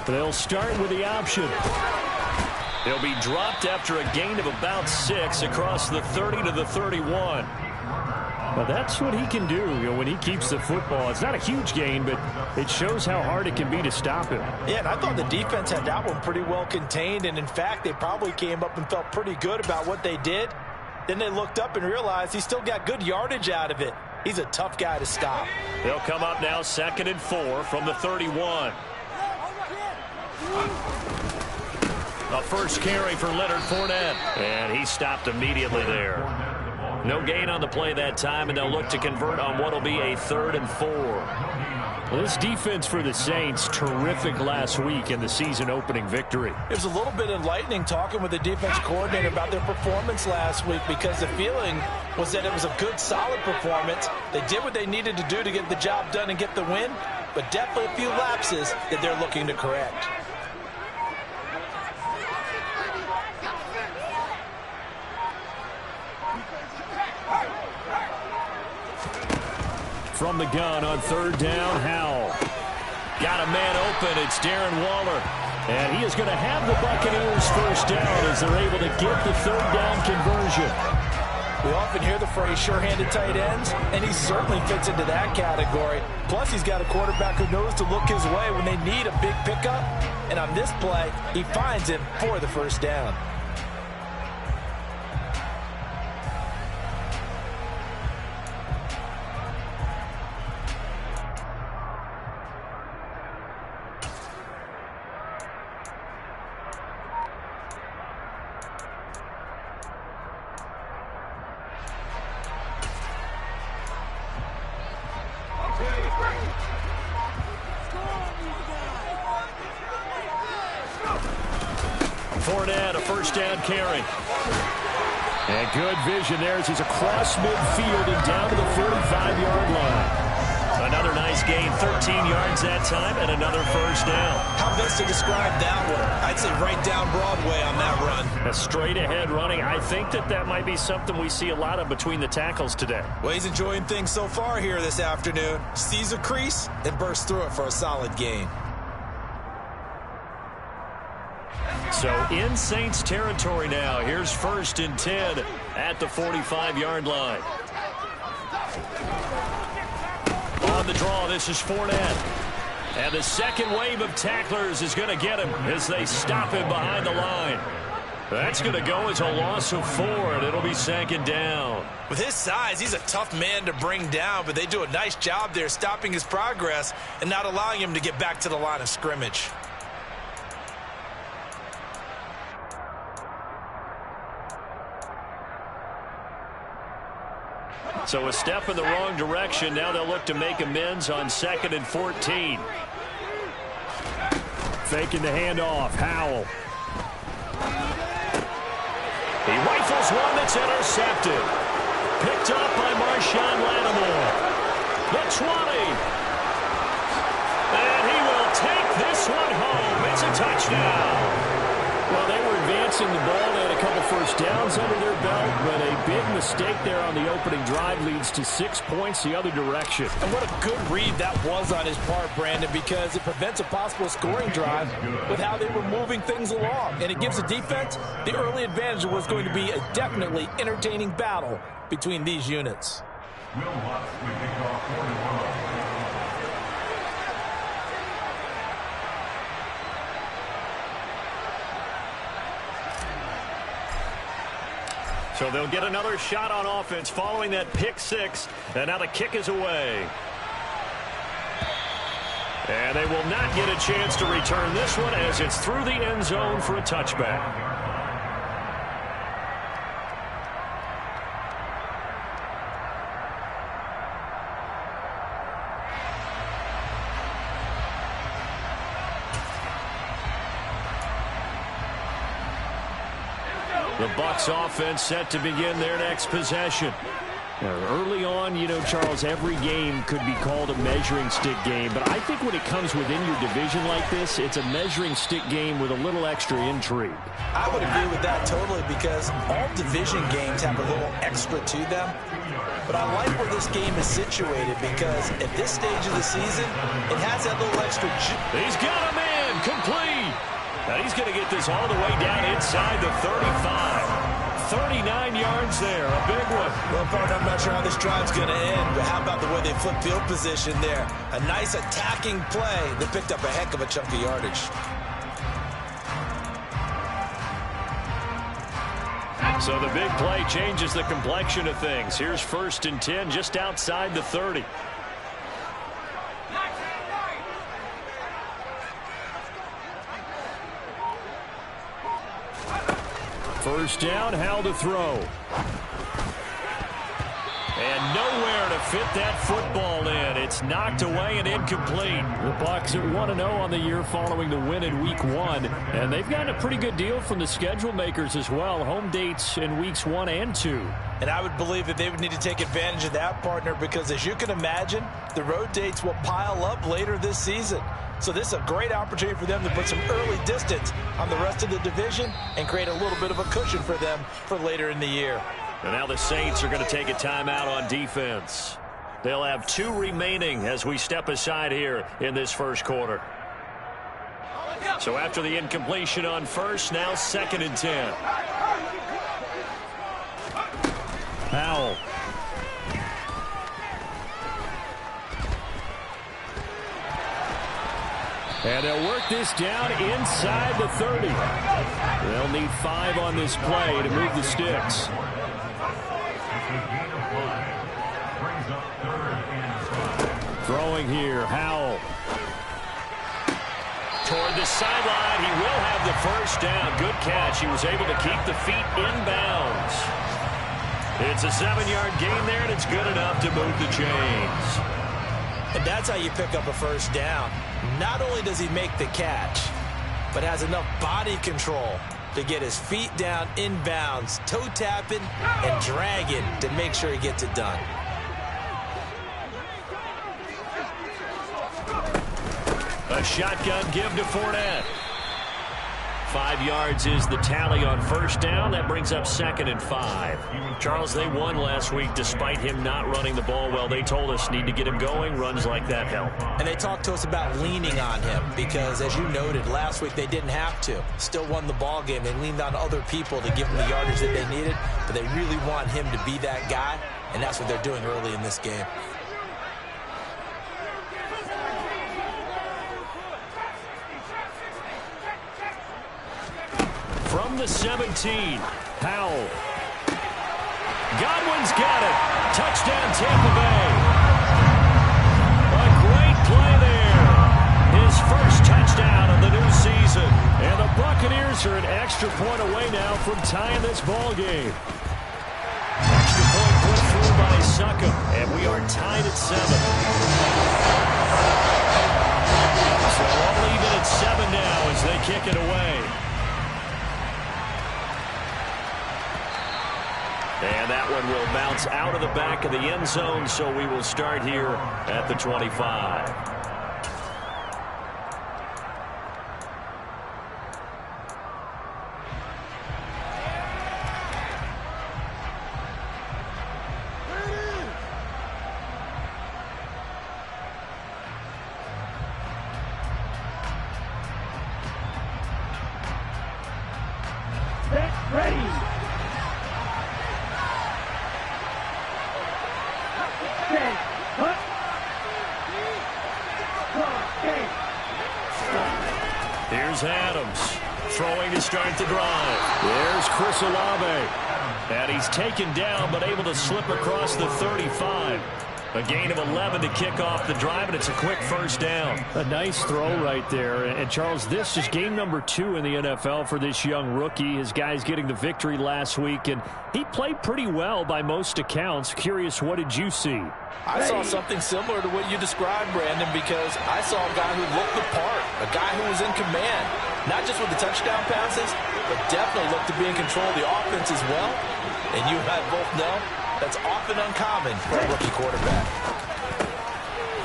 They'll start with the option. He'll be dropped after a gain of about 6 across the 30 to the 31. Well, that's what he can do, when he keeps the football. It's not a huge gain, but it shows how hard it can be to stop him. Yeah, and I thought the defense had that one pretty well contained, and in fact, they probably came up and felt pretty good about what they did. Then they looked up and realized he still got good yardage out of it. He's a tough guy to stop. They'll come up now 2nd and 4 from the 31. A first carry for Leonard Fournette, and he stopped immediately there. No gain on the play that time, and they'll look to convert on what will be a 3rd and 4. Well, this defense for the Saints, terrific last week in the season-opening victory. It was a little bit enlightening talking with the defense coordinator about their performance last week, because the feeling was that it was a good, solid performance. They did what they needed to do to get the job done and get the win, but definitely a few lapses that they're looking to correct. From the gun on 3rd down, Howell. Got a man open. It's Darren Waller. And he is going to have the Buccaneers first down as they're able to get the 3rd down conversion. We often hear the phrase sure-handed tight ends, and he certainly fits into that category. Plus, he's got a quarterback who knows to look his way when they need a big pickup. And on this play, he finds him for the first down. Fournette, a first down carry. And good vision there as he's across midfield and down to the 45-yard line. Another nice gain, 13 yards that time, and another first down. How best to describe that one? I'd say right down Broadway on that run. A straight-ahead running. I think that might be something we see a lot of between the tackles today. Well, he's enjoying things so far here this afternoon. Sees a crease and bursts through it for a solid gain. So in Saints territory now. Here's 1st and 10 at the 45-yard line. On the draw, this is Fournette. And the second wave of tacklers is going to get him as they stop him behind the line. That's going to go as a loss of 4, and it'll be 2nd down. With his size, he's a tough man to bring down, but they do a nice job there stopping his progress and not allowing him to get back to the line of scrimmage. So a step in the wrong direction. Now they'll look to make amends on 2nd and 14. Faking the handoff. Howell. He rifles one that's intercepted. Picked up by Marshawn Lattimore. The 20. And he will take this one home. It's a touchdown. Well, they were advancing the ball. They had a couple first downs under their belt, but a big mistake there on the opening drive leads to 6 points the other direction. And what a good read that was on his part, Brandon, because it prevents a possible scoring drive with how they were moving things along. And it gives the defense the early advantage. Was going to be a definitely entertaining battle between these units. So they'll get another shot on offense following that pick 6. And now the kick is away. And they will not get a chance to return this one as it's through the end zone for a touchback. The Bucs offense set to begin their next possession. Early on, Charles, every game could be called a measuring stick game. But I think when it comes within your division like this, it's a measuring stick game with a little extra intrigue. I would agree with that totally because all division games have a little extra to them. But I like where this game is situated because at this stage of the season, it has that little extra. He's got him in. Incomplete. Now he's going to get this all the way down inside the 35. 39 yards there, a big one. Well, partner, I'm not sure how this drive's going to end, but how about the way they flip field position there? A nice attacking play that picked up a heck of a chunk of yardage. So the big play changes the complexion of things. Here's 1st and 10 just outside the 30. First down, Howell to throw. And nowhere to fit that football in. It's knocked away and incomplete. The Bucs are 1-0 on the year following the win in Week 1. And they've gotten a pretty good deal from the schedule makers as well. Home dates in Weeks 1 and 2. And I would believe that they would need to take advantage of that, partner, because as you can imagine, the road dates will pile up later this season. So this is a great opportunity for them to put some early distance on the rest of the division and create a little bit of a cushion for them for later in the year. And now the Saints are going to take a timeout on defense. They'll have 2 remaining as we step aside here in this first quarter. So after the incompletion on first, now 2nd and 10. Howell. And they'll work this down inside the 30. They'll need 5 on this play to move the sticks. Throwing here, Howell. Toward the sideline, he will have the first down. Good catch. He was able to keep the feet in bounds. It's a 7-yard gain there, and it's good enough to move the chains. And that's how you pick up a first down. Not only does he make the catch, but has enough body control to get his feet down in bounds, toe tapping and dragging to make sure he gets it done. A shotgun give to Fournette. 5 yards is the tally on first down. That brings up 2nd and 5. Charles, they won last week despite him not running the ball well. They told us need to get him going. Runs like that help. And they talked to us about leaning on him because, as you noted, last week they didn't have to. Still won the ball game. They leaned on other people to give them the yardage that they needed, but they really want him to be that guy, and that's what they're doing early in this game. From the 17, Howell. Godwin's got it. Touchdown, Tampa Bay. A great play there. His first touchdown of the new season. And the Buccaneers are an extra point away now from tying this ball game. Extra point put through by Succop. And we are tied at 7. So all even at 7 now as they kick it away. And that one will bounce out of the back of the end zone, so we will start here at the 25. Here's Adams throwing to start the drive. There's Chris Olave. And he's taken down but able to slip across the 35. A gain of 11 to kick off the drive, and it's a quick first down. A nice throw right there. And Charles, this is game number 2 in the NFL for this young rookie. His guys getting the victory last week, and he played pretty well by most accounts. Curious, what did you see? I saw something similar to what you described, Brandon, because I saw a guy who looked the part, a guy who was in command, not just with the touchdown passes, but definitely looked to be in control of the offense as well. And you and I both know that's often uncommon for a rookie quarterback.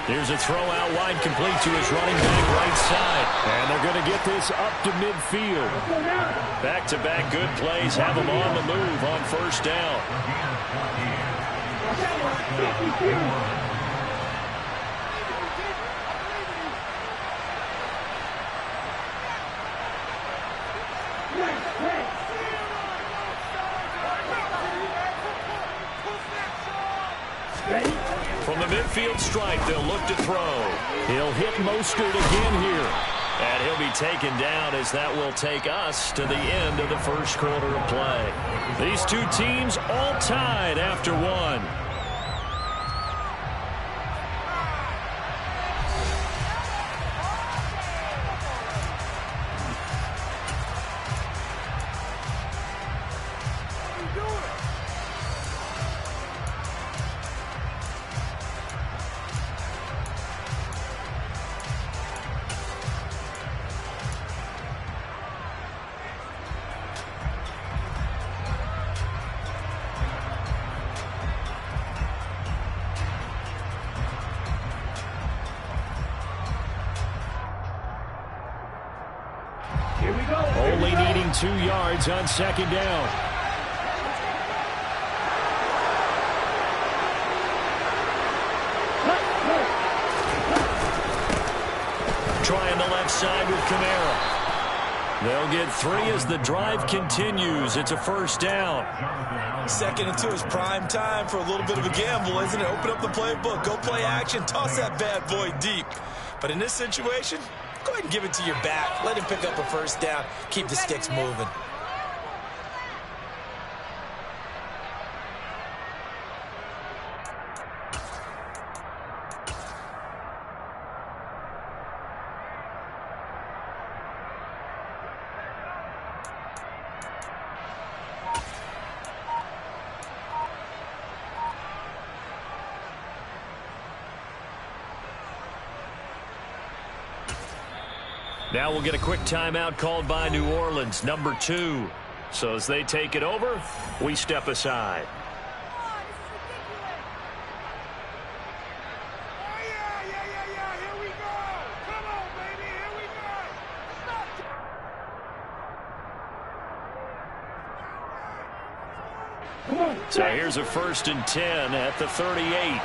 Here's a throw out wide, complete to his running back right side. And they're going to get this up to midfield. Back-to-back good plays have them on the move on first down. From the midfield stripe, they'll look to throw. He'll hit Mostert again here. And he'll be taken down as that will take us to the end of the first quarter of play. These two teams all tied after one. Only needing 2 yards on second down. Trying the left side with Kamara. They'll get 3 as the drive continues. It's a first down. Second and 2 is prime time for a little bit of a gamble, isn't it? Open up the playbook, go play action, toss that bad boy deep. But in this situation, go ahead and give it to your back. Let him pick up a first down. Keep the sticks moving. Now we'll get a quick timeout called by New Orleans, number 2. So as they take it over, we step aside. So here's a 1st and 10 at the 38.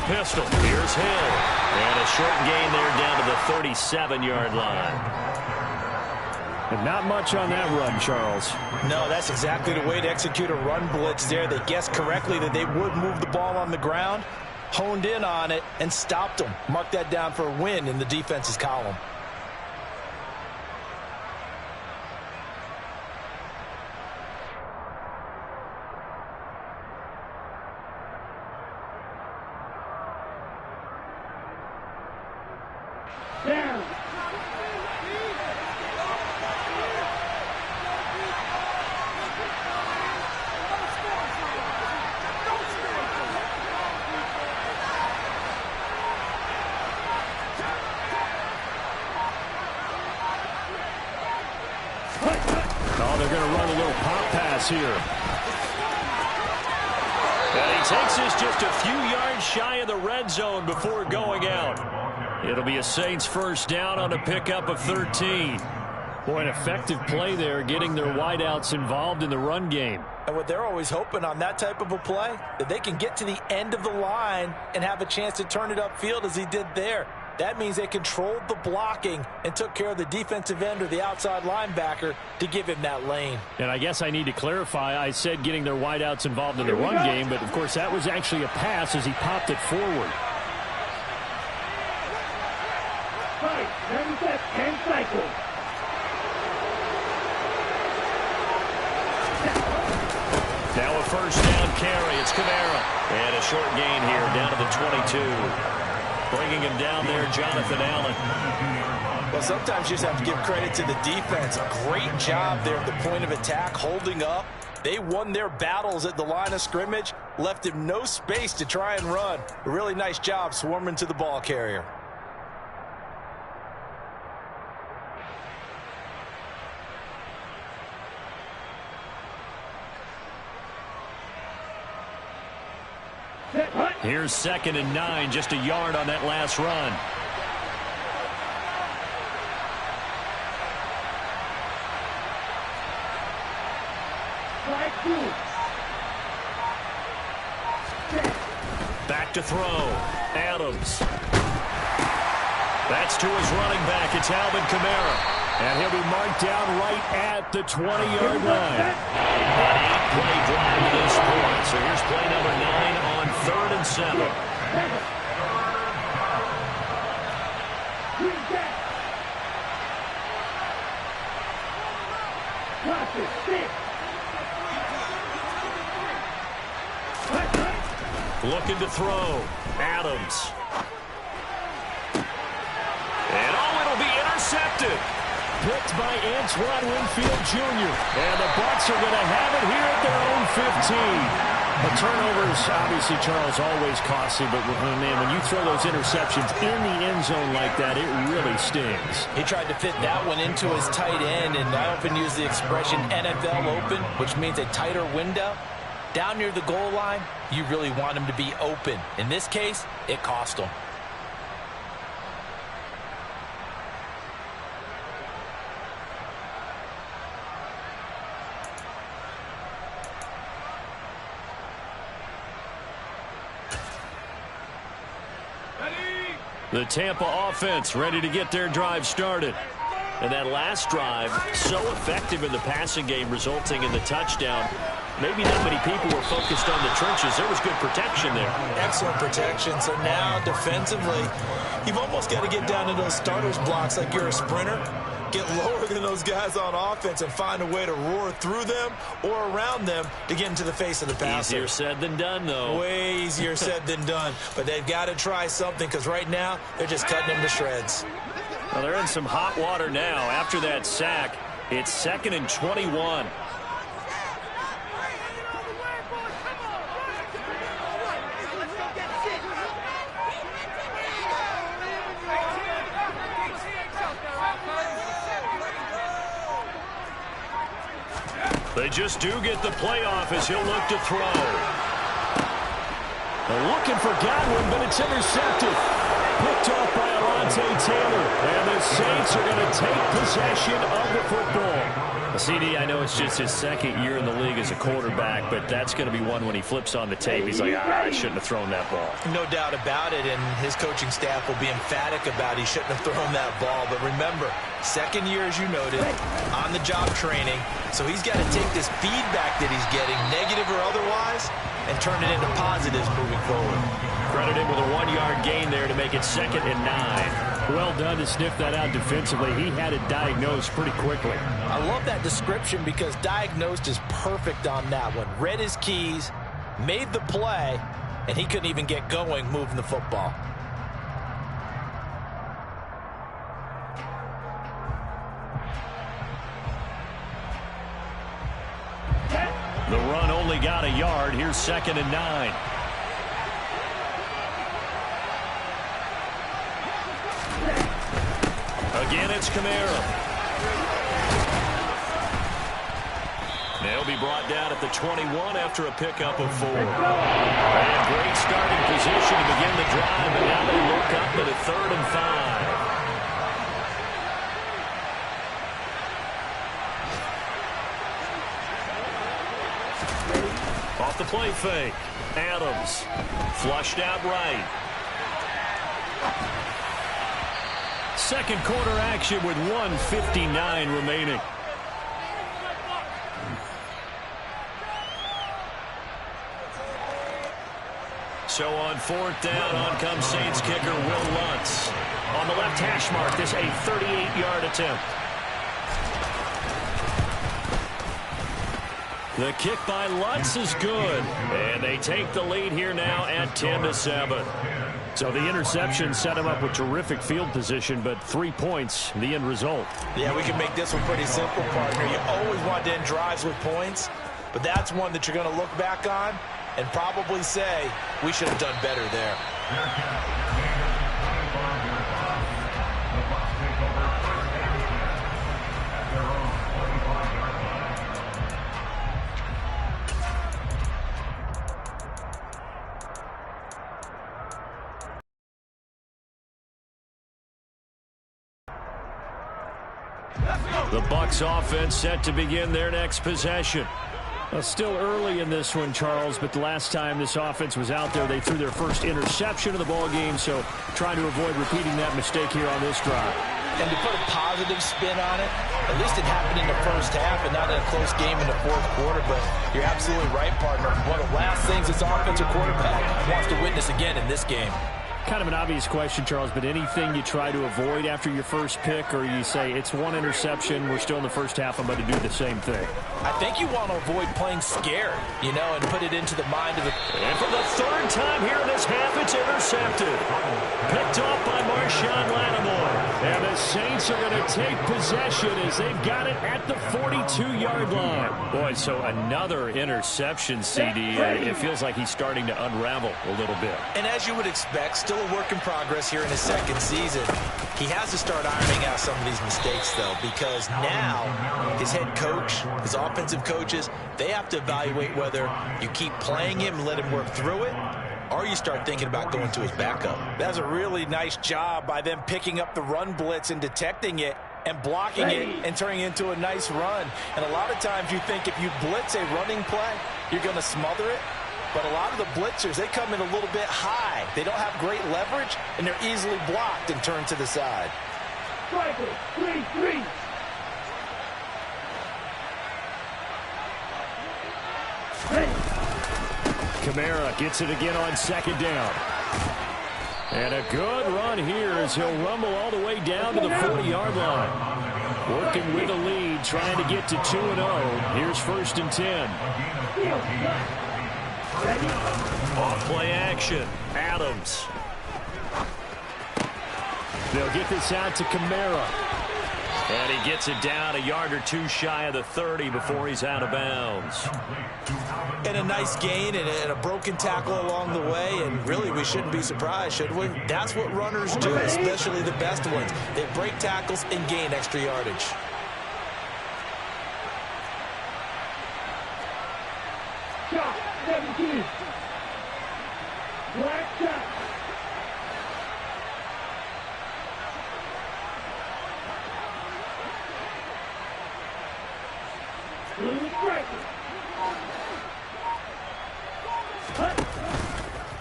Pistol. Here's Hill. And a short gain there down to the 37-yard line. And not much on that run, Charles. No, that's exactly the way to execute a run blitz there. They guessed correctly that they would move the ball on the ground, honed in on it, and stopped them. Mark that down for a win in the defense's column. They're going to run a little pop pass here. And he takes this just a few yards shy of the red zone before going out. It'll be a Saints first down on a pickup of 13. Boy, an effective play there, getting their wideouts involved in the run game. And what they're always hoping on that type of a play, that they can get to the end of the line and have a chance to turn it upfield as he did there. That means they controlled the blocking and took care of the defensive end or the outside linebacker to give him that lane. And I guess I need to clarify, I said getting their wideouts involved in the run game, but of course that was actually a pass as he popped it forward. Now a first down carry. It's Kamara. And a short gain here down to the 22. Bringing him down there, Jonathan Allen. Well, sometimes you just have to give credit to the defense. A great job there at the point of attack, holding up. They won their battles at the line of scrimmage, left him no space to try and run. A really nice job swarming to the ball carrier. Here's 2nd and 9, just a yard on that last run. Back to throw. Adams. That's to his running back. It's Alvin Kamara. And he'll be marked down right at the 20-yard line. An 8-play drive to this point. So here's play number 9 on 3rd and 7. Looking to throw. Adams. And it'll be intercepted. Picked by Antoine Winfield Jr. And the Bucs are going to have it here at their own 15. The turnovers, obviously, Charles, always costly, but man, when you throw those interceptions in the end zone like that, it really stings. He tried to fit that one into his tight end, and I often use the expression NFL open, which means a tighter window. Down near the goal line, you really want him to be open. In this case, it cost him. The Tampa offense ready to get their drive started. And that last drive, so effective in the passing game, resulting in the touchdown. Maybe not many people were focused on the trenches. There was good protection there. Excellent protection. So now, defensively, you've almost got to get down to those starters blocks like you're a sprinter. Get lower than those guys on offense and find a way to roar through them or around them to get into the face of the passer. Easier said than done, though. Way easier said than done. But they've got to try something because right now they're just cutting them to shreds. Well, they're in some hot water now. After that sack, it's 2nd and 21. They just do get the playoff as he'll look to throw. They're looking for Godwin, but it's intercepted. Picked off by Alontae Taylor. And the Saints are going to take possession of the football. CD, I know it's just his 2nd year in the league as a quarterback, but that's going to be one when he flips on the tape. He's like, I shouldn't have thrown that ball. No doubt about it, and his coaching staff will be emphatic about he shouldn't have thrown that ball. But remember, 2nd year, as you noted, on-the-job training. So he's got to take this feedback that he's getting, negative or otherwise, and turn it into positives moving forward. Credit him with a 1-yard gain there to make it 2nd and 9. Well done to sniff that out defensively. He had it diagnosed pretty quickly. I love that description because diagnosed is perfect on that one. Read his keys, made the play, and he couldn't even get going moving the football. The run only got a yard. Here's 2nd and 9. Again, it's Kamara. They'll be brought down at the 21 after a pickup of 4. And great starting position to begin the drive, and now they look up at a 3rd and 5. Off the play fake. Adams. Flushed out right. Second quarter action with 1:59 remaining. So on 4th down, on comes Saints kicker Will Lutz. On the left hash mark, this a 38-yard attempt. The kick by Lutz is good. And they take the lead here now at 10-7. So the interception set him up with terrific field position, but 3 points, the end result. Yeah, we can make this one pretty simple, partner. You always want to end drives with points, but that's one that you're going to look back on and probably say, we should have done better there. The Bucs offense set to begin their next possession. Well, still early in this one, Charles, but the last time this offense was out there, they threw their first interception of the ball game, so trying to avoid repeating that mistake here on this drive. And to put a positive spin on it, at least it happened in the first half and not in a close game in the fourth quarter. But you're absolutely right, partner. One of the last things this offensive quarterback wants to witness again in this game. Kind of an obvious question, Charles, but anything you try to avoid after your first pick, or you say it's one interception, we're still in the first half, I'm going to do the same thing? I think you want to avoid playing scared, and put it into the mind of the... And for the third time here in this half, it's intercepted. Picked off by Marshawn Lattimore. And the Saints are going to take possession as they've got it at the 42-yard line. Boy, so another interception, CD. It feels like he's starting to unravel a little bit. And as you would expect, still a work in progress here in his second season. He has to start ironing out some of these mistakes, though, because now his head coach, his offensive coaches, they have to evaluate whether you keep playing him and let him work through it, or you start thinking about going to his backup. That's a really nice job by them picking up the run blitz and detecting it and blocking it and turning it into a nice run. And a lot of times you think if you blitz a running play, you're going to smother it. But a lot of the blitzers, they come in a little bit high. They don't have great leverage, and they're easily blocked and turned to the side. Striker, 3-3. Kamara gets it again on second down. And a good run here as he'll rumble all the way down to the 40-yard line. Working with a lead, trying to get to 2-0. Here's 1st and 10. Off play action. Adams. They'll get this out to Kamara. And he gets it down a yard or two shy of the 30 before he's out of bounds. And a nice gain and a broken tackle along the way. And really, we shouldn't be surprised, should we? That's what runners do, especially the best ones. They break tackles and gain extra yardage. Shot, 17. Black shot. Blue striker.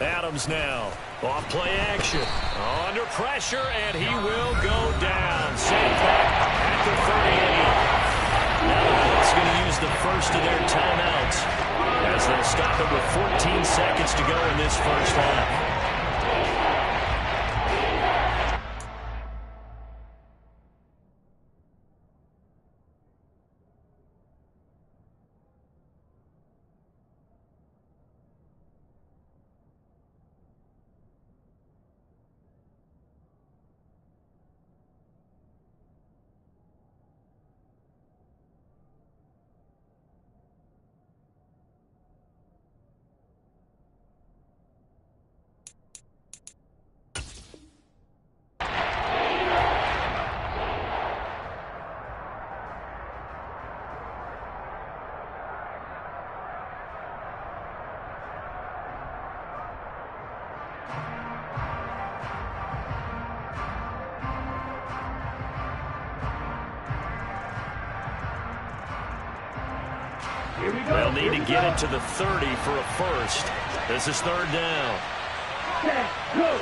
Adams now. Off play action. Under pressure, and he will go down. Safe at the 38. Now the Colts going to use the first of their timeouts as they'll stop it with 14 seconds to go in this first half. They'll need to get it to the 30 for a first. This is 3rd down. Set, go.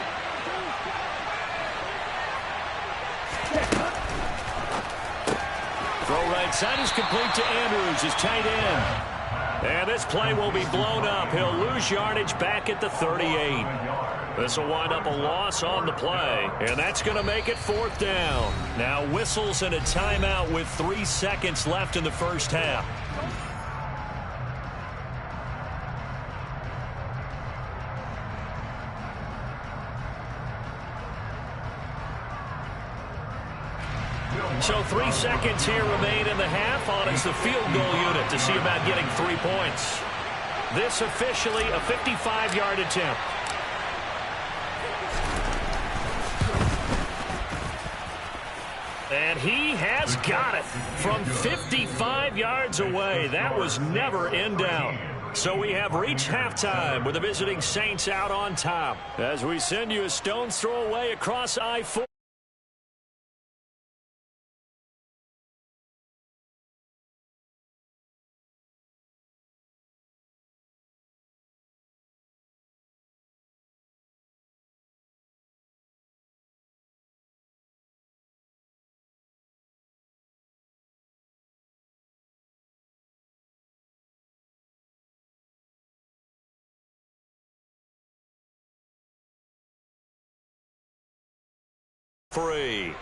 Throw right side is complete to Andrews, his tight end. And this play will be blown up. He'll lose yardage back at the 38. This will wind up a loss on the play, and that's going to make it 4th down. Now whistles and a timeout with 3 seconds left in the first half. So 3 seconds here remain in the half. On is the field goal unit to see about getting 3 points. This officially a 55-yard attempt. And he has got it from 55 yards away. That was never in doubt. So we have reached halftime with the visiting Saints out on top as we send you a stone's throw away across I-4. 3.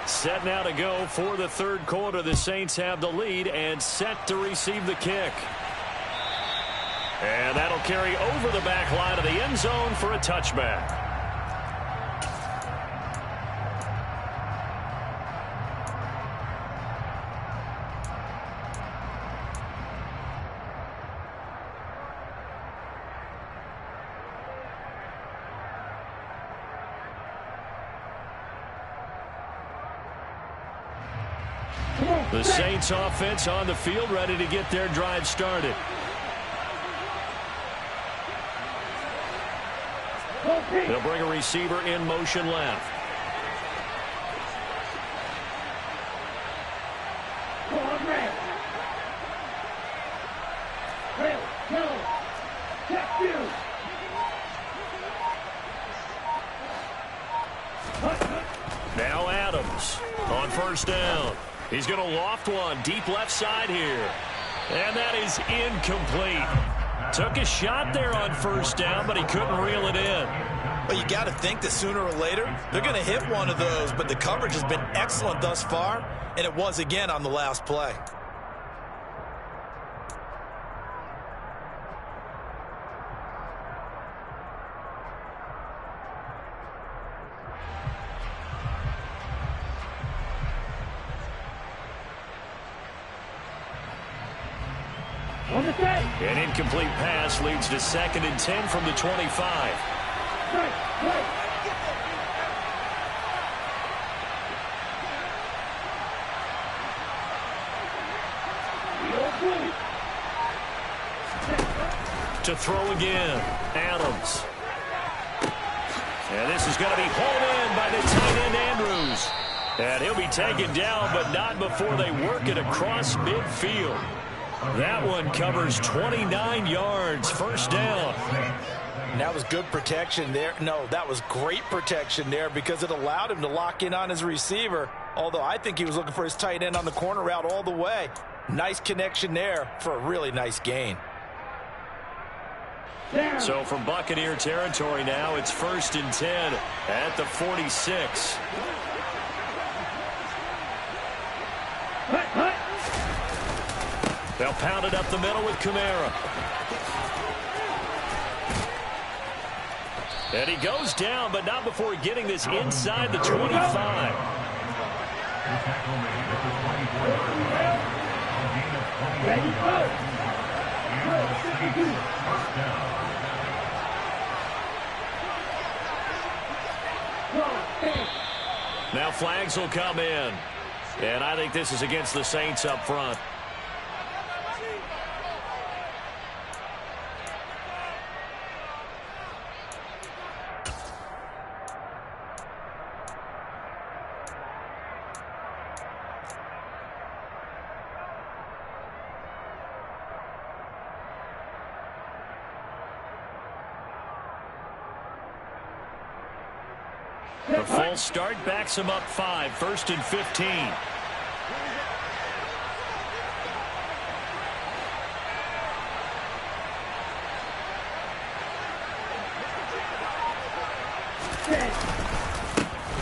Set now to go for the third quarter. The Saints have the lead and set to receive the kick. And that'll carry over the back line of the end zone for a touchback. The Saints offense on the field, ready to get their drive started. They'll bring a receiver in motion left. Now Adams on first down. He's going to loft one deep left side here. And that is incomplete. Took a shot there on first down, but he couldn't reel it in. Well, you got to think that sooner or later, they're going to hit one of those, but the coverage has been excellent thus far, and it was again on the last play. An incomplete pass leads to 2nd and 10 from the 25. To throw again, Adams. And this is going to be hauled in by the tight end Andrews. And he'll be taken down, but not before they work it across midfield. That one covers 29 yards, first down. And that was good protection there. No, that was great protection there because it allowed him to lock in on his receiver, although I think he was looking for his tight end on the corner route all the way. Nice connection there for a really nice gain. So from Buccaneer territory now, it's 1st and 10 at the 46. They'll pound it up the middle with Kamara. And he goes down, but not before getting this inside the 25. Now flags will come in. And I think this is against the Saints up front. The full start backs him up 5, 1st and 15.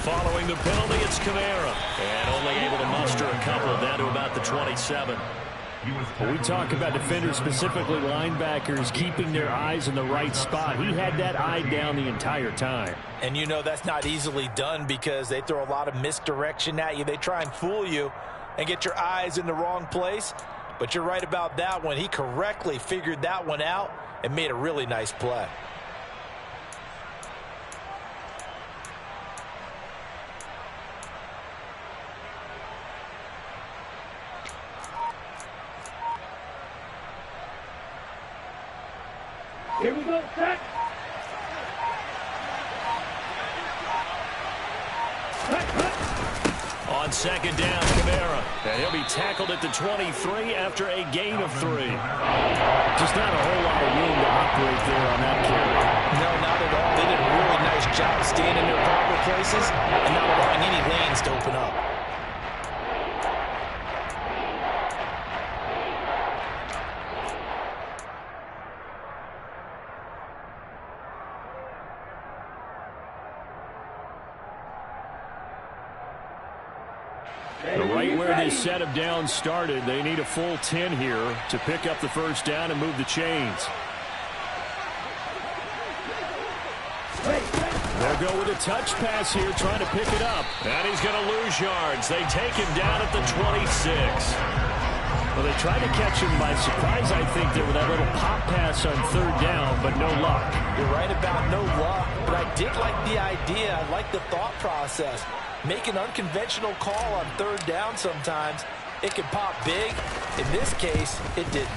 Following the penalty, it's Kamara. And only able to muster a couple down to about the 27. When we talk about defenders, specifically linebackers, keeping their eyes in the right spot, he had that eye down the entire time. And you know that's not easily done because they throw a lot of misdirection at you. They try and fool you and get your eyes in the wrong place. But you're right about that one. He correctly figured that one out and made a really nice play. Here we go, set. On 2nd down, Kamara. And he'll be tackled at the 23 after a gain of 3. Just not a whole lot of room to operate there on that carry. No, not at all. They did a really nice job staying in their proper places and not allowing any lanes to open up. this set of downs started. They need a full 10 here to pick up the first down and move the chains. They'll go with a touch pass here, trying to pick it up. And he's going to lose yards. They take him down at the 26. Well, they tried to catch him by surprise, I think, there with that little pop pass on third down, but no luck. You're right about no luck, but I did like the idea. I like the thought process. Make an unconventional call on third down sometimes. It can pop big. In this case, it didn't.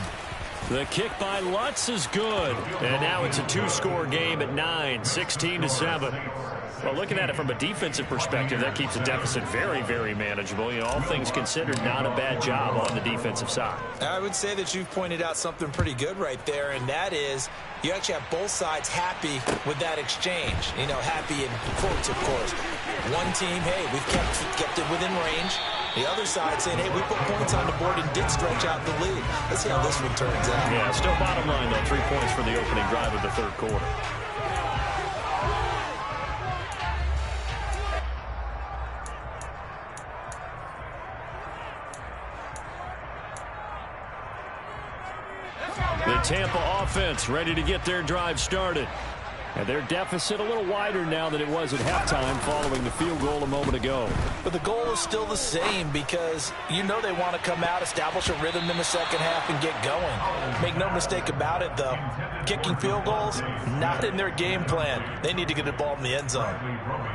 The kick by Lutz is good. And now it's a two-score game at 9, 16-7. Well, looking at it from a defensive perspective, that keeps the deficit very, very manageable. You know, all things considered, not a bad job on the defensive side. I would say that you've pointed out something pretty good right there, and that is you actually have both sides happy with that exchange. You know, happy in quotes, of course. One team, hey, we've kept it within range. The other side saying, hey, we put points on the board and did stretch out the lead. Let's see how this one turns out. Yeah, still bottom line, though, 3 points for the opening drive of the third quarter. The Tampa offense ready to get their drive started. And their deficit a little wider now than it was at halftime following the field goal a moment ago. But the goal is still the same because you know they want to come out, establish a rhythm in the second half, and get going. Make no mistake about it, though. Kicking field goals, not in their game plan. They need to get the ball in the end zone.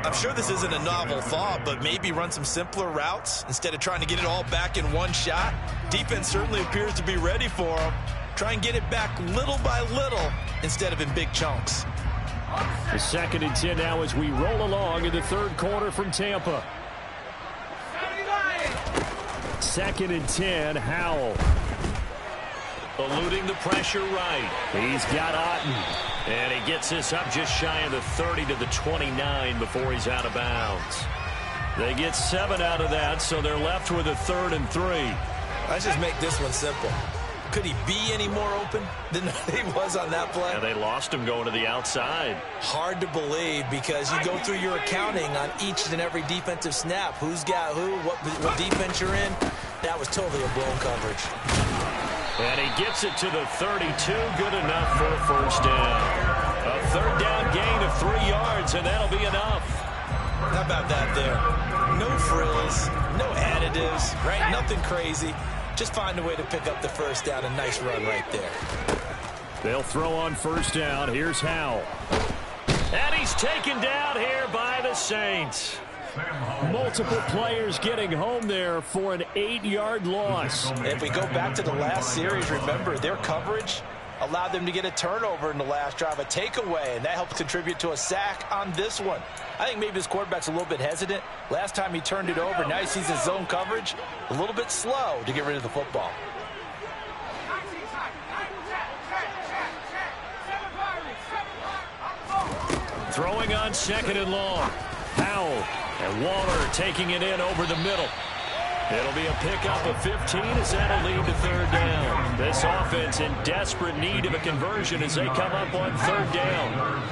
I'm sure this isn't a novel thought, but maybe run some simpler routes instead of trying to get it all back in one shot. Defense certainly appears to be ready for them. Try and get it back little by little instead of in big chunks. The 2nd and 10 now as we roll along in the third quarter from Tampa. 2nd and 10, Howell. Eluding the pressure right. He's got Otten. And he gets this up just shy of the 30 to the 29 before he's out of bounds. They get 7 out of that, so they're left with a 3rd and 3. Let's just make this one simple. Could he be any more open than he was on that play? Yeah, they lost him going to the outside. Hard to believe because you go through your accounting on each and every defensive snap. Who's got who, what defense you're in. That was totally a blown coverage. And he gets it to the 32. Good enough for a first down. A third down gain of 3 yards, and that'll be enough. How about that there? No frills, no additives, right? Nothing crazy. Just find a way to pick up the first down. A nice run right there. They'll throw on first down. Here's Howell. And he's taken down here by the Saints. Multiple players getting home there for an 8-yard loss. If we go back to the last series, remember, their coverage allowed them to get a turnover in the last drive, a takeaway, and that helped contribute to a sack on this one. I think maybe his quarterback's a little bit hesitant. Last time he turned it over, now he sees his zone coverage a little bit slow to get rid of the football. Throwing on 2nd and long. Howell and Waller taking it in over the middle. It'll be a pickup of 15 as that'll lead to 3rd down. This offense in desperate need of a conversion as they come up on 3rd down.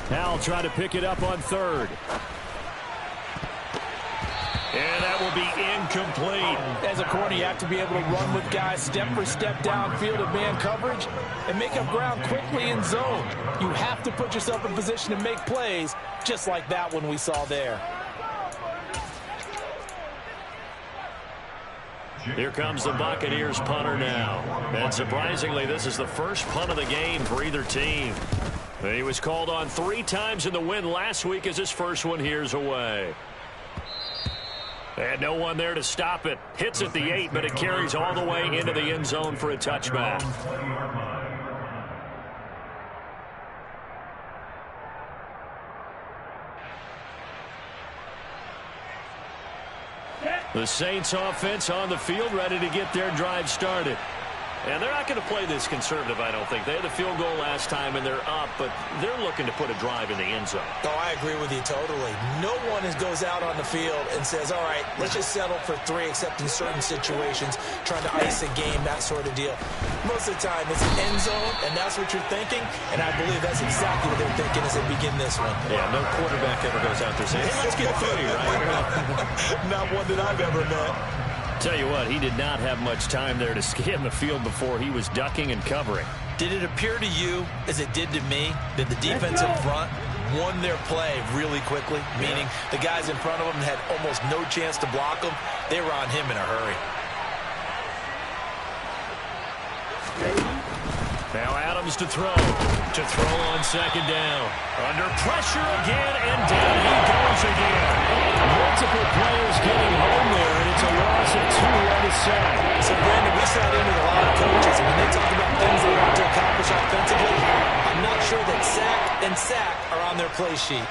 Howell trying to pick it up on 3rd. And that will be incomplete. As a corner, you have to be able to run with guys step for step downfield of man coverage and make up ground quickly in zone. You have to put yourself in position to make plays just like that one we saw there. Here comes the Buccaneers punter now. And surprisingly, this is the first punt of the game for either team. He was called on 3 times in the win last week as his first one here's away. And no one there to stop it. Hits at the 8, but it carries all the way into the end zone for a touchback. The Saints offense on the field ready to get their drive started. And they're not going to play this conservative, I don't think. They had the field goal last time, and they're up, but they're looking to put a drive in the end zone. Oh, I agree with you totally. No one goes out on the field and says, all right, let's just settle for 3, except in certain situations, trying to ice a game, that sort of deal. Most of the time, it's an end zone, and that's what you're thinking, and I believe that's exactly what they're thinking as they begin this one. Yeah, no quarterback ever goes out there saying, hey, let's get 3, right? Not one that I've ever met. Tell you what, he did not have much time there to scan the field before he was ducking and covering. Did it appear to you, as it did to me, that the defensive front won their play really quickly? Meaning the guys in front of them had almost no chance to block them. They were on him in a hurry. Now Adams to throw on second down. Under pressure again, and down he goes again. Multiple players getting home there, and it's a loss of 2 on the sack. So, Brandon, we sat in with a lot of coaches, and when they talk about things they want to accomplish offensively, I'm not sure that sack and sack are on their play sheet.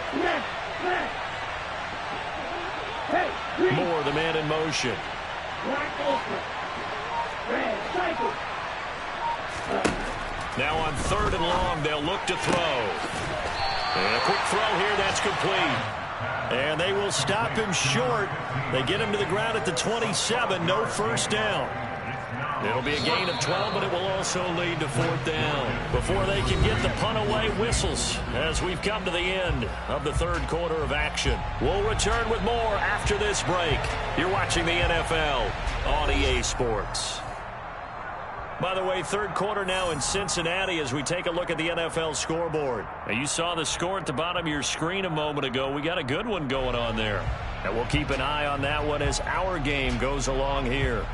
Moore, the man in motion. Now on 3rd and long, they'll look to throw. And a quick throw here, that's complete. And they will stop him short. They get him to the ground at the 27, no first down. It'll be a gain of 12, but it will also lead to 4th down. Before they can get the punt away, whistles as we've come to the end of the 3rd quarter of action. We'll return with more after this break. You're watching the NFL on EA Sports. By the way, 3rd quarter now in Cincinnati as we take a look at the NFL scoreboard. Now, you saw the score at the bottom of your screen a moment ago. We got a good one going on there. And we'll keep an eye on that one as our game goes along here.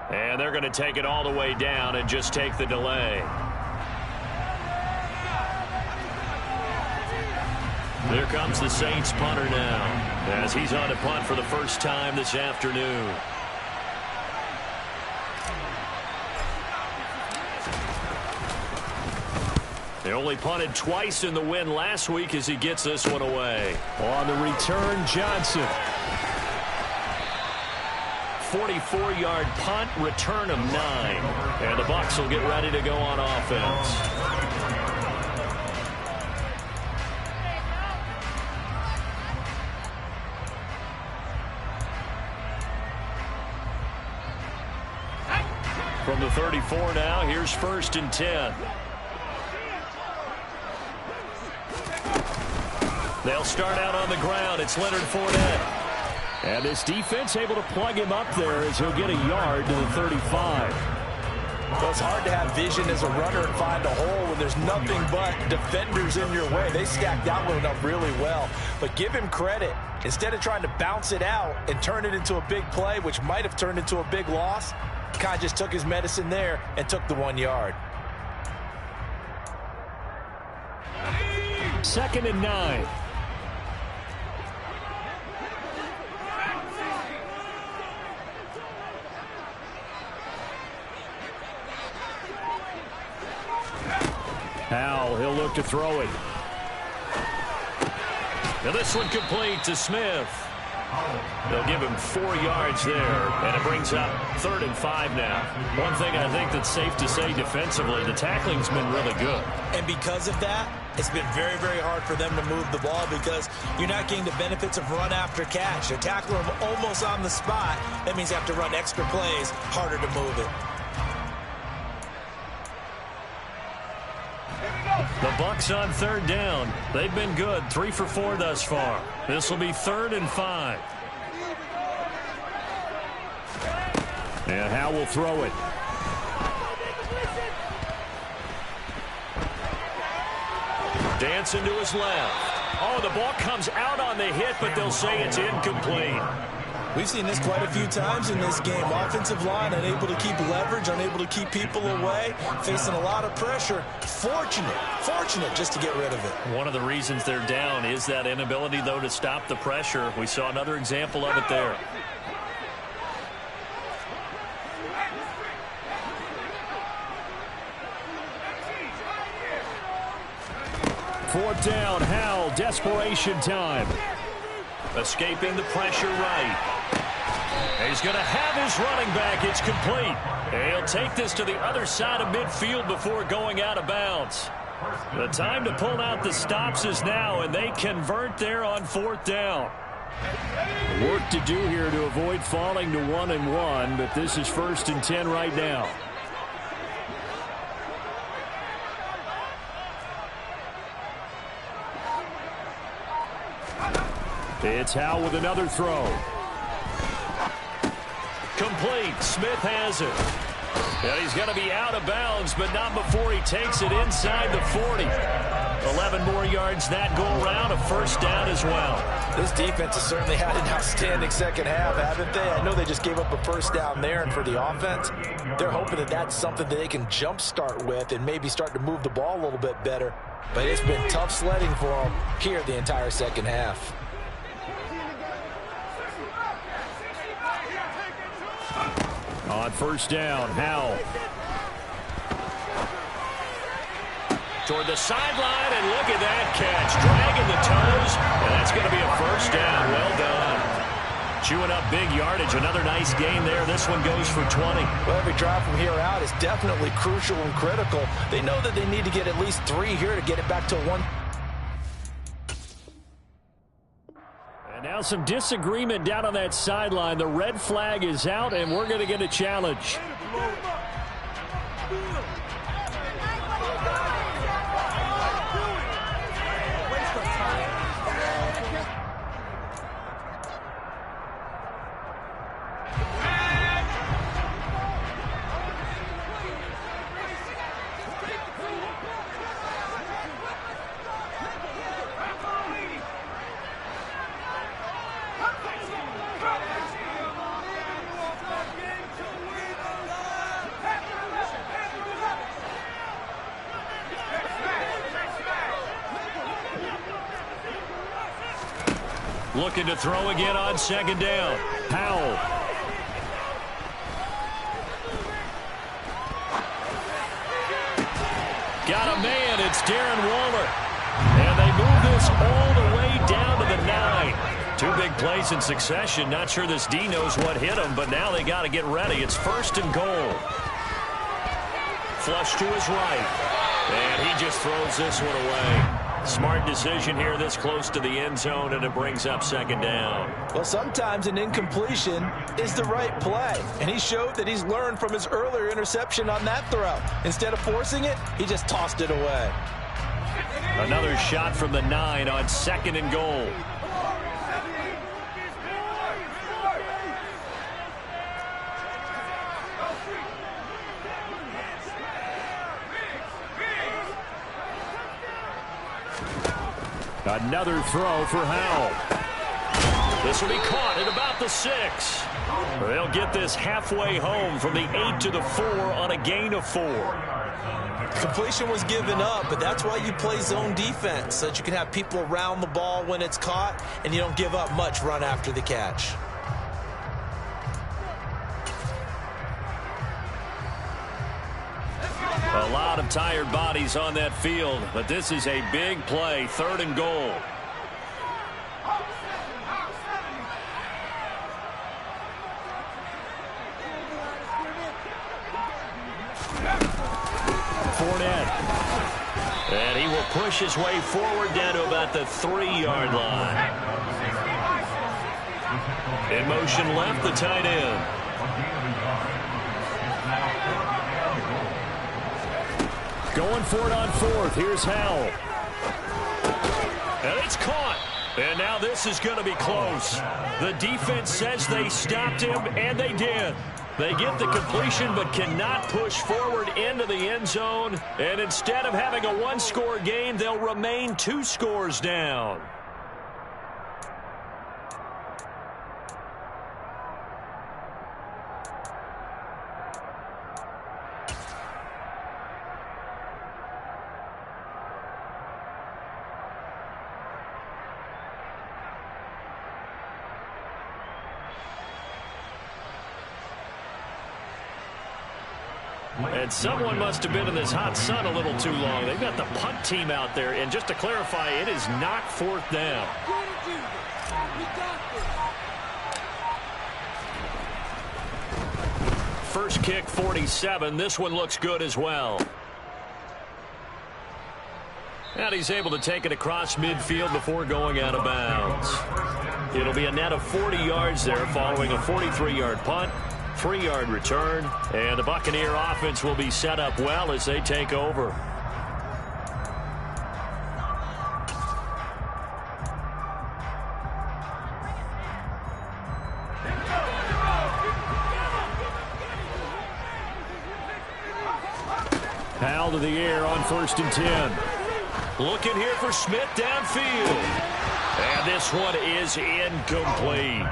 And they're going to take it all the way down and just take the delay. There comes the Saints punter now as he's on to punt for the first time this afternoon. They only punted twice in the win last week as he gets this one away. On the return, Johnson. 44-yard punt, return of 9. And the Bucs will get ready to go on offense. From the 34 now, here's 1st and 10. They'll start out on the ground. It's Leonard Fournette. And this defense able to plug him up there as he'll get a yard to the 35. Well, it's hard to have vision as a runner and find a hole when there's nothing but defenders in your way. They stacked that one up really well. But give him credit. Instead of trying to bounce it out and turn it into a big play, which might have turned into a big loss, he kind of just took his medicine there and took the 1 yard. 2nd and 9. Howell, he'll look to throw it. Now this one complete to Smith. They'll give him 4 yards there, and it brings up 3rd and 5 now. One thing I think that's safe to say defensively, the tackling's been really good. And because of that, it's been very, very hard for them to move the ball because you're not getting the benefits of run after catch. They're tackling them almost on the spot. That means you have to run extra plays, harder to move it. The Bucs on 3rd down. They've been good, 3 for 4 thus far. This will be 3rd and 5. And Howell will throw it. Dancing to his left. Oh, the ball comes out on the hit, but they'll say it's incomplete. We've seen this quite a few times in this game. Offensive line unable to keep leverage, unable to keep people away, facing a lot of pressure. Fortunate just to get rid of it. One of the reasons they're down is that inability, though, to stop the pressure. We saw another example of it there. Fourth down, Howell, desperation time. Escaping the pressure right. He's going to have his running back. It's complete. He'll take this to the other side of midfield before going out of bounds. The time to pull out the stops is now, and they convert there on fourth down. Work to do here to avoid falling to 1-1, but this is 1st and 10 right now. It's Howell with another throw. Complete. Smith has it. And he's going to be out of bounds, but not before he takes it inside the 40. 11 more yards that go around, a first down as well. This defense has certainly had an outstanding second half, haven't they? I know they just gave up a first down there, and for the offense, they're hoping that that's something that they can jumpstart with and maybe start to move the ball a little bit better. But it's been tough sledding for them here the entire second half. On first down, Howell. Toward the sideline, and look at that catch. Dragging the toes, and that's going to be a first down. Well done. Chewing up big yardage. Another nice gain there. This one goes for 20. Well, every drive from here out is definitely crucial and critical. They know that they need to get at least 3 here to get it back to 1. And now some disagreement down on that sideline. The red flag is out, and we're going to get a challenge. Looking to throw again on second down. Howell. Got a man. It's Darren Waller. And they move this all the way down to the 9. 2 big plays in succession. Not sure this D knows what hit him, but now they got to get ready. It's 1st and goal. Flush to his right. And he just throws this one away. Smart decision here this close to the end zone, and it brings up second down. Well, sometimes an incompletion is the right play, and he showed that he's learned from his earlier interception on that throw. Instead of forcing it, he just tossed it away. Another shot from the 9 on 2nd and goal. Another throw for Howell. This will be caught at about the 6. They'll get this halfway home from the 8 to the 4 on a gain of 4. Completion was given up, but that's why you play zone defense, so that you can have people around the ball when it's caught, and you don't give up much run after the catch. A lot of tired bodies on that field, but this is a big play, 3rd and goal. Fournette. And he will push his way forward down to about the 3-yard line. In motion left, the tight end. Going for it on 4th. Here's Howell. And it's caught. And now this is going to be close. The defense says they stopped him, and they did. They get the completion but cannot push forward into the end zone. And instead of having a 1-score game, they'll remain 2 scores down. And someone must have been in this hot sun a little too long. They've got the punt team out there. And just to clarify, it is not 4th down. First kick, 47. This one looks good as well. And he's able to take it across midfield before going out of bounds. It'll be a net of 40 yards there following a 43-yard punt, 3-yard return, and the Buccaneer offense will be set up well as they take over. Powell to the air on 1st and 10. Looking here for Smith downfield. And this one is incomplete.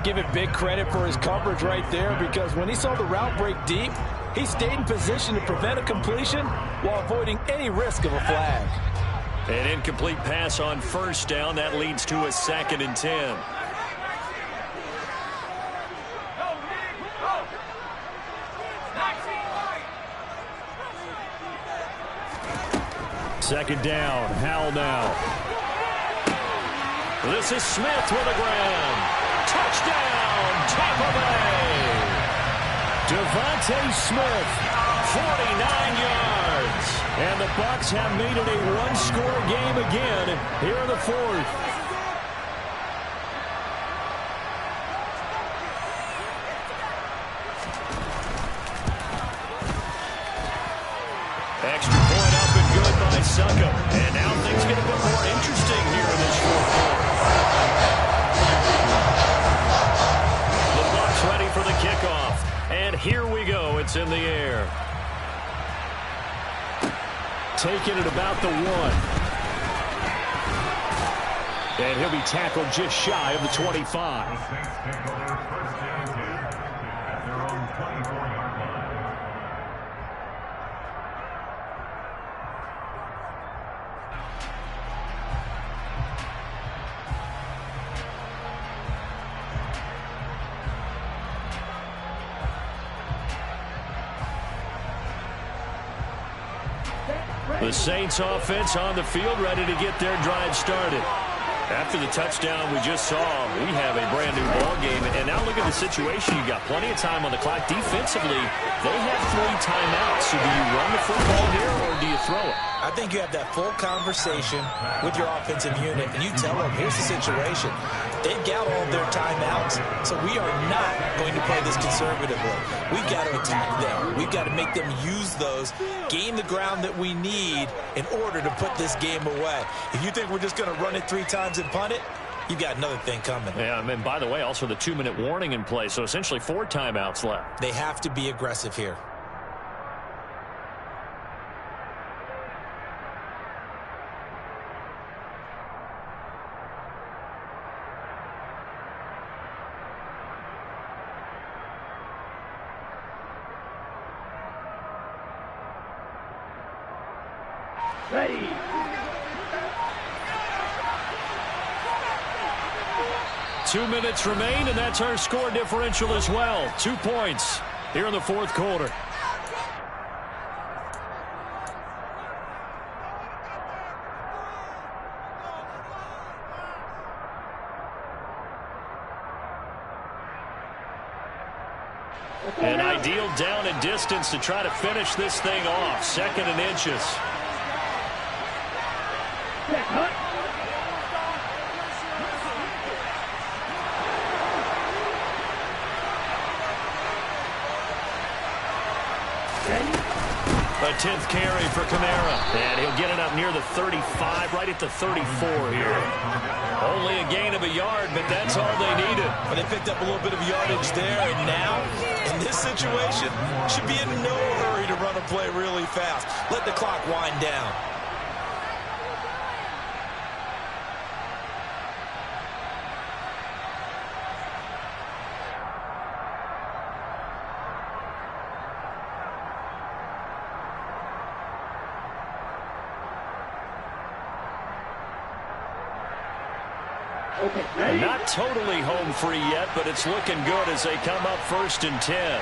Give it big credit for his coverage right there, because when he saw the route break deep, he stayed in position to prevent a completion while avoiding any risk of a flag. An incomplete pass on 1st down. That leads to a 2nd and 10. Second down. Howell now. This is Smith with a grab. Touchdown, Tampa Bay. Devontae Smith, 49 yards. And the Bucs have made it a one-score game again here in the 4th. Extra point up and good by Suckup. And now things get a bit more interesting here in this 4th quarter. The Bucs ready for the kickoff. And here we go. It's in the air. Taking it about the 1. And he'll be tackled just shy of the 25. The Saints offense on the field, ready to get their drive started. After the touchdown we just saw, we have a brand new ball game. And now look at the situation. You got plenty of time on the clock. Defensively, they have 3 timeouts. So do you run the football here or do you throw it? I think you have that full conversation with your offensive unit, and you tell them, here's the situation. They've got all their timeouts, so we are not going to play this conservatively. We've got to attack them. We've got to make them use those, gain the ground that we need in order to put this game away. If you think we're just going to run it 3 times and punt it, you've got another thing coming. Yeah, and by the way, also the 2-minute warning in play, so essentially 4 timeouts left. They have to be aggressive here. Ready. 2 minutes remain, and that's our score differential as well. 2 points here in the 4th quarter. An ideal down and distance to try to finish this thing off. 2nd and inches. A 10th carry for Kamara. And he'll get it up near the 35, right at the 34 here. Only a gain of a yard, but that's all they needed. But they picked up a little bit of yardage there, and now, in this situation, should be in no hurry to run a play really fast. Let the clock wind down. Not totally home free yet, but it's looking good as they come up 1st and 10.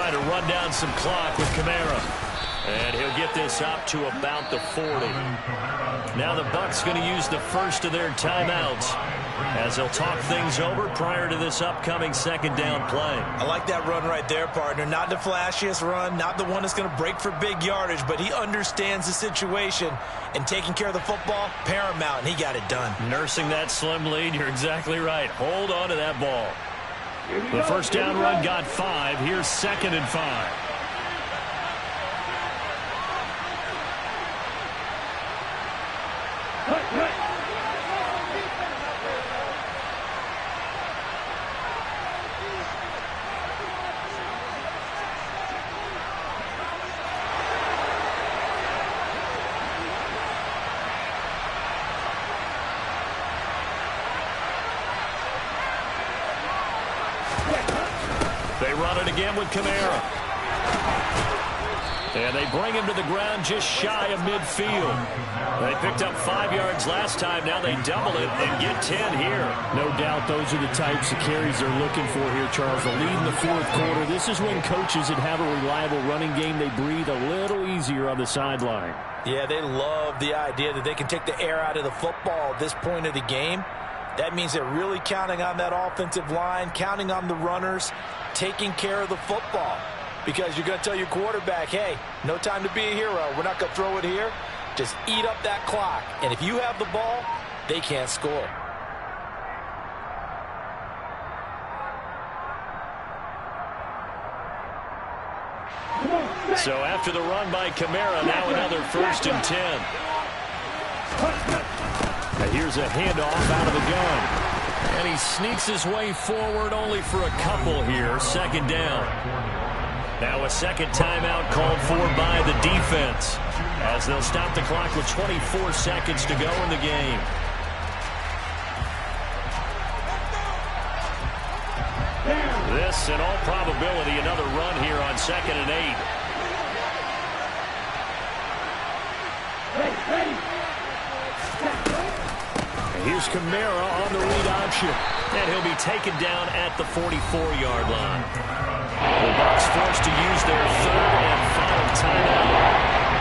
trying to run down some clock with Kamara. And he'll get this up to about the 40. Now the Bucs going to use the first of their timeouts as they'll talk things over prior to this upcoming second down play. I like that run right there, partner. Not the flashiest run, not the one that's going to break for big yardage, but he understands the situation, and taking care of the football, paramount, and he got it done. Nursing that slim lead, you're exactly right. Hold on to that ball. The first down run got 5. Here's 2nd and 5. They run it again with Kamara. And they bring him to the ground just shy of midfield. They picked up 5 yards last time. Now they double it and get 10 here. No doubt those are the types of carries they're looking for here, Charles. The lead in the fourth quarter. This is when coaches that have a reliable running game, they breathe a little easier on the sideline. Yeah, they love the idea that they can take the air out of the football at this point of the game. That means they're really counting on that offensive line, counting on the runners, taking care of the football. Because you're going to tell your quarterback, hey, no time to be a hero. We're not going to throw it here. Just eat up that clock. And if you have the ball, they can't score. So after the run by Kamara, now another 1st and 10. And here's a handoff out of the gun. And he sneaks his way forward only for a couple here. 2nd down. Now a second timeout called for by the defense as they'll stop the clock with 24 seconds to go in the game. This, in all probability, another run here on 2nd and 8. And here's Kamara on the read option. And he'll be taken down at the 44-yard line. The Bucs forced to use their 3rd and final timeout.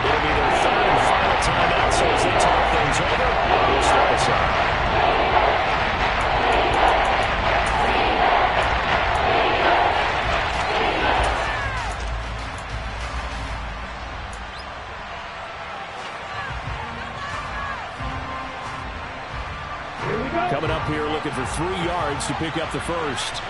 It'll be their 3rd and final timeout, so as they talk things over, we'll step aside. Coming up here looking for 3 yards to pick up the first.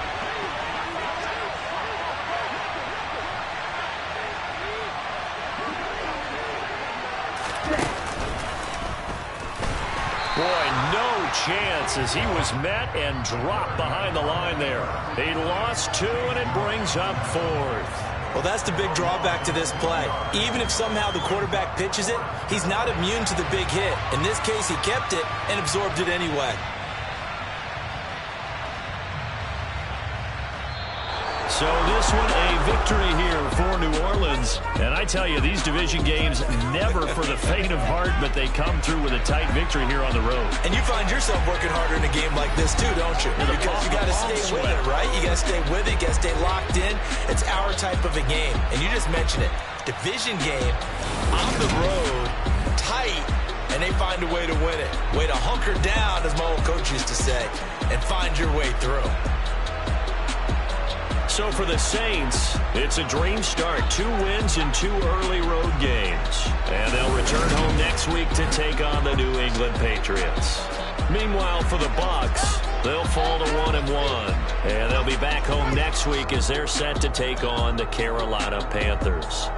Boy, no chance as he was met and dropped behind the line there. He lost 2, and it brings up 4th. Well, that's the big drawback to this play. Even if somehow the quarterback pitches it, he's not immune to the big hit. In this case, he kept it and absorbed it anyway. So this one a victory here for New Orleans. And I tell you, these division games never for the faint of heart, but they come through with a tight victory here on the road. And you find yourself working harder in a game like this too, don't you? Because you got to stay with it, right? You got to stay with it, you got to stay locked in. It's our type of a game. And you just mentioned it. Division game, on the road, tight, and they find a way to win it. Way to hunker down, as my old coach used to say, and find your way through. So for the Saints, it's a dream start. 2 wins in 2 early road games. And they'll return home next week to take on the New England Patriots. Meanwhile, for the Bucs, they'll fall to 1-1. And they'll be back home next week as they're set to take on the Carolina Panthers.